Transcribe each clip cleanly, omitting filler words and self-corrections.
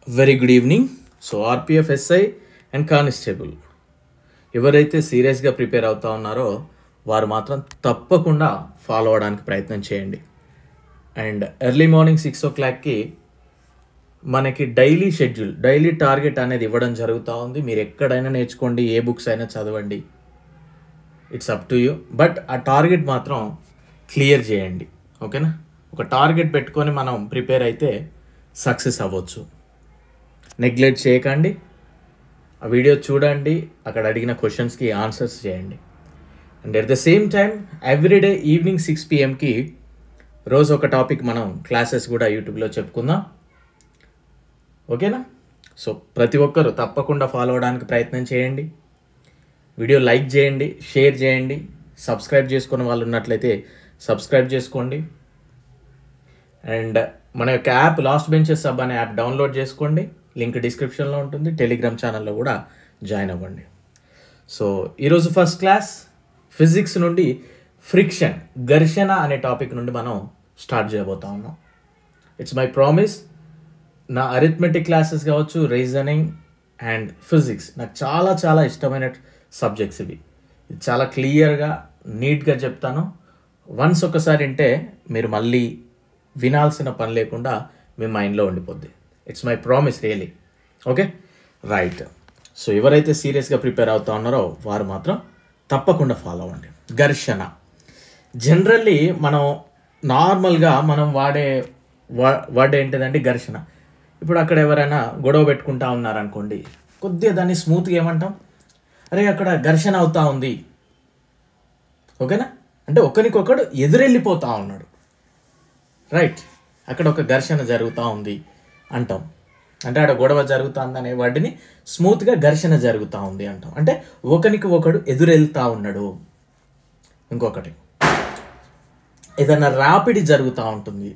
Very good evening. So RPF SI and constable ఎవరైతే సీరియస్గా prepare అవుతా ఉన్నారో వారు మాత్రం తప్పకుండా ఫాలో అవడానికి ప్రయత్నం చేయండి. అండ్ ఎర్లీ మార్నింగ్ 6 o'clockకి మనకి డైలీ షెడ్యూల్, డైలీ టార్గెట్ అనేది ఇవ్వడం జరుగుతూ ఉంది. మీరు ఎక్కడైనా నేర్చుకోండి, ఏ బుక్స్ అయినా చదవండి, it's up to you. But ఆ టార్గెట్ మాత్రం క్లియర్ చేయండి, ఓకేనా? ఒక టార్గెట్ పెట్టుకొని మనం ప్రిపేర్ అయితే సక్సెస్ అవ్వచ్చు. నెగ్లెక్ట్ చేయకండి, ఆ వీడియో చూడండి, అక్కడ అడిగిన క్వశ్చన్స్కి ఆన్సర్స్ చేయండి. And at the same time everyday evening 6 PM రోజు ఒక టాపిక్ మనం క్లాసెస్ కూడా యూట్యూబ్లో చెప్పుకుందాం, ఓకేనా? సో ప్రతి ఒక్కరూ తప్పకుండా ఫాలో అవడానికి ప్రయత్నం చేయండి. వీడియో లైక్ చేయండి, షేర్ చేయండి, సబ్స్క్రైబ్ చేసుకున్న వాళ్ళు ఉన్నట్లయితే సబ్స్క్రైబ్ చేసుకోండి. అండ్ మన యొక్క యాప్ లాస్ట్ బెంచెస్ సబ్ అనే యాప్ డౌన్లోడ్ చేసుకోండి, లింక్ డిస్క్రిప్షన్లో ఉంటుంది. టెలిగ్రామ్ ఛానల్లో కూడా జాయిన్ అవ్వండి. సో ఈరోజు ఫస్ట్ క్లాస్ ఫిజిక్స్ నుండి ఫ్రిక్షన్, ఘర్షణ అనే టాపిక్ నుండి మనం స్టార్ట్ చేయబోతా ఉన్నాం. ఇట్స్ మై ప్రామిస్, నా అరిథమెటిక్ క్లాసెస్ కావచ్చు, రీజనింగ్ అండ్ ఫిజిక్స్ నాకు చాలా చాలా ఇష్టమైన సబ్జెక్ట్స్ ఇవి. ఇది చాలా క్లియర్గా నీట్గా చెప్తాను. వన్స్ ఒకసారి వింటే మీరు మళ్ళీ వినాల్సిన పని లేకుండా మీ మైండ్లో ఉండిపోద్ది. It's my promise really, okay? Right. So ఎవరైతే సీరియస్గా ప్రిపేర్ అవుతా ఉన్నారో వారు మాత్రం తప్పకుండా ఫాలో అవ్వండి. ఘర్షణ జనరల్లీ మనం నార్మల్గా మనం వాడే వర్డ్ ఏంటిదంటే ఘర్షణ. ఇప్పుడు అక్కడ ఎవరైనా గొడవ పెట్టుకుంటా ఉన్నారనుకోండి, కొద్దిగా దాన్ని స్మూత్గా ఏమంటాం, అరే అక్కడ ఘర్షణ అవుతా ఉంది, ఓకేనా? అంటే ఒకరికొకడు ఎదురెళ్ళిపోతూ ఉన్నాడు, రైట్? అక్కడ ఒక ఘర్షణ జరుగుతూ ఉంది అంటాం. అంటే అక్కడ గొడవ జరుగుతుంది అనే వాటిని స్మూత్గా ఘర్షణ జరుగుతూ ఉంది అంటాం. అంటే ఒకరికి ఒకడు ఎదురెళ్తూ ఉన్నాడు. ఇంకొకటి ఏదైనా రాపిడి జరుగుతూ ఉంటుంది,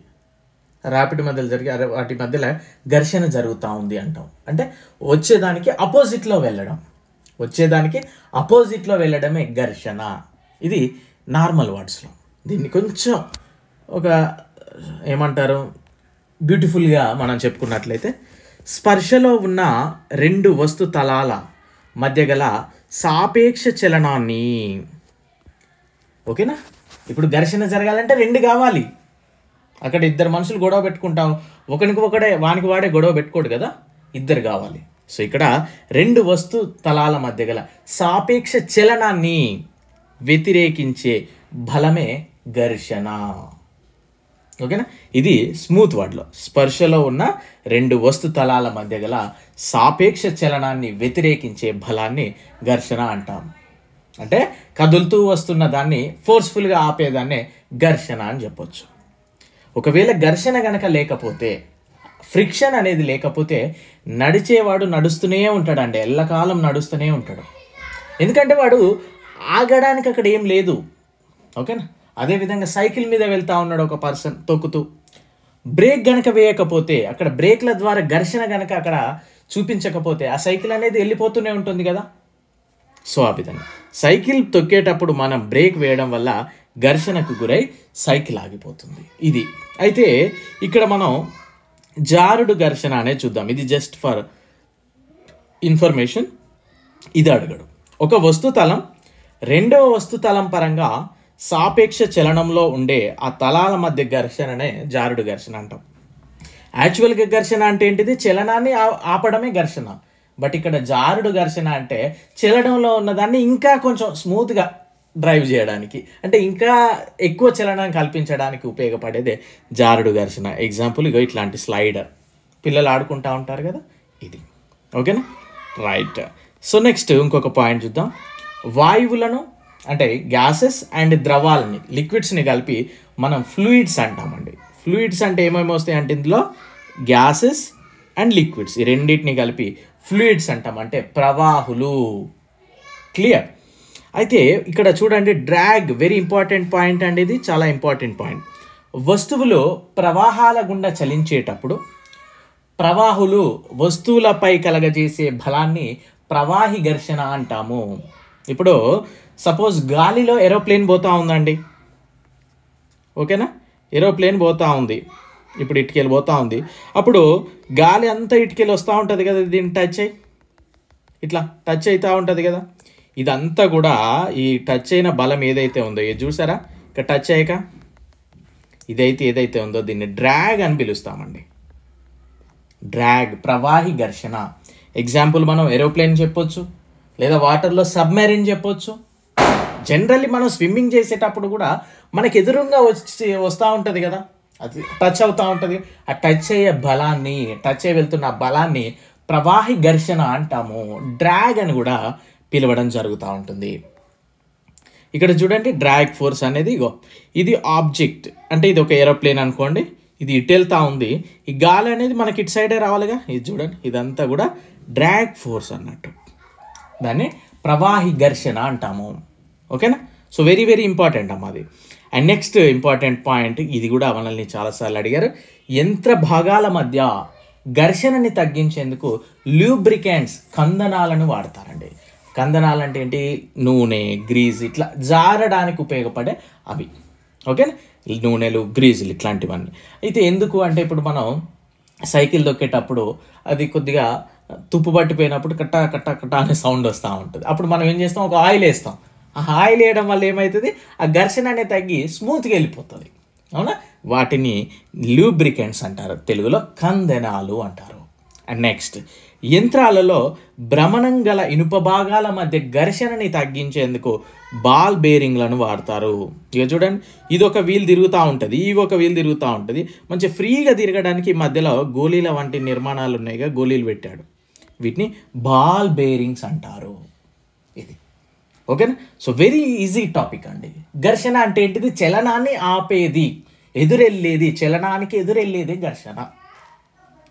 రాపిడి మధ్యలో జరిగి వాటి మధ్యలో ఘర్షణ జరుగుతూ ఉంది అంటాం. అంటే వచ్చేదానికి అపోజిట్లో వెళ్ళడమే ఘర్షణ. ఇది నార్మల్ వర్డ్స్లో. దీన్ని కొంచెం ఒక ఏమంటారు, బ్యూటిఫుల్గా మనం చెప్పుకున్నట్లయితే స్పర్శలో ఉన్న రెండు వస్తు తలాల మధ్య గల సాపేక్ష చలనాన్ని, ఓకేనా? ఇప్పుడు ఘర్షణ జరగాలంటే రెండు కావాలి. అక్కడ ఇద్దరు మనుషులు గొడవ పెట్టుకుంటాం, వానికి వాడే గొడవ పెట్టుకోడు కదా, ఇద్దరు కావాలి. సో ఇక్కడ రెండు వస్తు తలాల మధ్య గల సాపేక్ష చలనాన్ని వ్యతిరేకించే బలమే ఘర్షణ, ఓకేనా? ఇది స్మూత్ వర్డ్లో స్పర్శలో ఉన్న రెండు వస్తు తలాల మధ్య గల సాపేక్ష చలనాన్ని వ్యతిరేకించే బలాన్ని ఘర్షణ అంటాం. అంటే కదులుతూ వస్తున్న దాన్ని ఫోర్స్ఫుల్గా ఆపేదాన్నే ఘర్షణ అని చెప్పొచ్చు. ఒకవేళ ఘర్షణ గనక లేకపోతే, ఫ్రిక్షన్ అనేది లేకపోతే నడిచేవాడు నడుస్తూనే ఉంటాడండి, ఎల్లకాలం నడుస్తూనే ఉంటాడు. ఎందుకంటే వాడు ఆగడానికి అక్కడ ఏం లేదు, ఓకేనా? అదేవిధంగా సైకిల్ మీద వెళ్తూ ఉన్నాడు ఒక పర్సన్ తొక్కుతూ, బ్రేక్ గనక వేయకపోతే, అక్కడ బ్రేక్ల ద్వారా ఘర్షణ గనక అక్కడ చూపించకపోతే ఆ సైకిల్ అనేది వెళ్ళిపోతూనే ఉంటుంది కదా. సో ఆ విధంగా సైకిల్ తొక్కేటప్పుడు మనం బ్రేక్ వేయడం వల్ల ఘర్షణకు గురై సైకిల్ ఆగిపోతుంది. ఇది అయితే ఇక్కడ మనం జారుడు ఘర్షణ అనేది చూద్దాం. ఇది జస్ట్ ఫర్ ఇన్ఫర్మేషన్. ఇది అడగడు. ఒక వస్తుతలం రెండవ వస్తుతలం పరంగా సాపేక్ష చలనంలో ఉండే ఆ తలాల మధ్య ఘర్షణనే జారుడు ఘర్షణ అంటాం. యాక్చువల్గా ఘర్షణ అంటే ఏంటిది, చలనాన్ని ఆపడమే ఘర్షణ. బట్ ఇక్కడ జారుడు ఘర్షణ అంటే చలనంలో ఉన్నదాన్ని ఇంకా కొంచెం స్మూత్గా డ్రైవ్ చేయడానికి, అంటే ఇంకా ఎక్కువ చలనం కల్పించడానికి ఉపయోగపడేదే జారుడు ఘర్షణ. ఎగ్జాంపుల్ ఇగో ఇట్లాంటి స్లైడర్ పిల్లలు ఆడుకుంటూ ఉంటారు కదా, ఇది, ఓకేనా? రైట్. సో నెక్స్ట్ ఇంకొక పాయింట్ చూద్దాం. వాయువులను అంటే గ్యాసెస్ అండ్ ద్రవాలని, లిక్విడ్స్ని కలిపి మనం ఫ్లూయిడ్స్ అంటామండి. ఫ్లూయిడ్స్ అంటే ఏమేమి వస్తాయి అంటే ఇందులో గ్యాసెస్ అండ్ లిక్విడ్స్, ఈ రెండింటిని కలిపి ఫ్లూయిడ్స్ అంటాం, అంటే ప్రవాహులు. క్లియర్? అయితే ఇక్కడ చూడండి, డ్రాగ్ వెరీ ఇంపార్టెంట్ పాయింట్ అండి, ఇది చాలా ఇంపార్టెంట్ పాయింట్. వస్తువులు ప్రవాహాల గుండా చలించేటప్పుడు ప్రవాహులు వస్తువులపై కలగజేసే బలాన్ని ప్రవాహి ఘర్షణ అంటాము. ఇప్పుడు సపోజ్ గాలిలో ఏరోప్లేన్ పోతూ ఉందండి, ఓకేనా? ఏరోప్లేన్ పోతూ ఉంది, ఇప్పుడు ఇటుకెళ్ళి పోతూ ఉంది, అప్పుడు గాలి అంతా ఇటుకెళ్ళి వస్తూ ఉంటుంది కదా, దీన్ని టచ్ అయ్యి ఇట్లా టచ్ అవుతూ ఉంటుంది కదా. ఇదంతా కూడా ఈ టచ్ అయిన బలం ఏదైతే ఉందో ఇది చూసారా, ఇక్కడ టచ్ అయ్యాక ఇదైతే ఏదైతే ఉందో దీన్ని డ్రాగ్ అని పిలుస్తామండి. డ్రాగ్, ప్రవాహి ఘర్షణ. ఎగ్జాంపుల్ మనం ఏరోప్లేన్ చెప్పొచ్చు, లేదా వాటర్లో సబ్మెరీన్ చెప్పొచ్చు. జనరల్లీ మనం స్విమ్మింగ్ చేసేటప్పుడు కూడా మనకు ఎదురుగా వస్తూ ఉంటుంది కదా, అది టచ్ అవుతూ ఉంటుంది. ఆ టచ్ అయ్యే బలాన్ని, టచ్ అయ్యి వెళ్తున్న బలాన్ని ప్రవాహి ఘర్షణ అంటాము, డ్రాగ్ అని కూడా పిలవడం జరుగుతూ ఉంటుంది. ఇక్కడ చూడండి డ్రాగ్ ఫోర్స్ అనేది, ఇగో ఇది ఆబ్జెక్ట్, అంటే ఇది ఒక ఏరోప్లేన్ అనుకోండి, ఇది ఇటు వెళ్తూ ఉంది, ఈ గాలి అనేది మనకి ఇటు సైడే రావాలిగా. ఇది చూడండి, ఇదంతా కూడా డ్రాగ్ ఫోర్స్ అన్నట్టు, దాన్ని ప్రవాహి ఘర్షణ అంటాము. ఓకేనా. సో వెరీ వెరీ ఇంపార్టెంట్ అమ్మ అది. అండ్ నెక్స్ట్ ఇంపార్టెంట్ పాయింట్, ఇది కూడా మనల్ని చాలాసార్లు అడిగారు, యంత్ర భాగాల మధ్య ఘర్షణని తగ్గించేందుకు లూబ్రికెంట్స్, కందనాలను వాడతారండి. కందనాలు అంటే ఏంటి, నూనె, గ్రీజ్, ఇట్లా జారడానికి ఉపయోగపడే అవి. ఓకేనా, నూనెలు, గ్రీజులు ఇట్లాంటివన్నీ. అయితే ఎందుకు అంటే, ఇప్పుడు మనం సైకిల్ దొక్కేటప్పుడు అది కొద్దిగా తుప్పు పట్టిపోయినప్పుడు కట్టా కట్టా కట్టా అనే సౌండ్ వస్తూ ఉంటుంది. అప్పుడు మనం ఏం చేస్తాం, ఒక ఆయిల్ వేస్తాం. ఆ ఆయిల్ వేయడం వల్ల ఏమవుతుంది, ఆ ఘర్షణ అనేది తగ్గి స్మూత్గా వెళ్ళిపోతుంది. అవునా, వాటిని లూబ్రికెంట్స్ అంటారు, తెలుగులో కందనాలు అంటారు. అండ్ నెక్స్ట్, యంత్రాలలో భ్రమణం గల ఇనుప భాగాల మధ్య ఘర్షణని తగ్గించేందుకు బాల్ బేరింగ్లను వాడతారు. ఇక చూడండి, ఇది ఒక వీల్ తిరుగుతూ ఉంటుంది, ఈ ఒక వీల్ తిరుగుతూ ఉంటుంది. మంచి ఫ్రీగా తిరగడానికి మధ్యలో గోళీల వంటి నిర్మాణాలు ఉన్నాయిగా, గోళీలు పెట్టాడు, వీటిని బాల్ బేరింగ్స్ అంటారు. ఇది ఓకేనా. సో వెరీ ఈజీ టాపిక్ అండి. ఘర్షణ అంటే ఏంటిది, చలనాన్ని ఆపేది, ఎదురెళ్ళేది, చలనానికి ఎదురెళ్ళేది ఘర్షణ.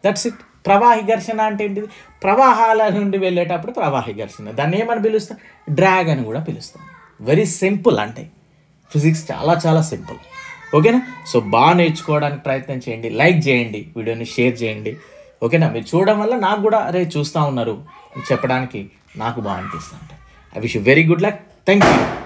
That's it. ప్రవాహి ఘర్షణ అంటే ఏంటిది, ప్రవాహాల నుండి వెళ్ళేటప్పుడు ప్రవాహి ఘర్షణ, దాన్ని ఏమని పిలుస్తాం, డ్రాగ్ అని కూడా పిలుస్తాం. వెరీ సింపుల్, అంటే ఫిజిక్స్ చాలా చాలా సింపుల్. ఓకేనా. సో బాగా నేర్చుకోవడానికి ప్రయత్నం చేయండి, లైక్ చేయండి, వీడియోని షేర్ చేయండి. ఓకేనా, మీరు చూడడం వల్ల నాకు కూడా అరే చూస్తూ ఉన్నారు అని చెప్పడానికి నాకు బాగా అనిపిస్తుంది. I wish you very good luck. Thank you.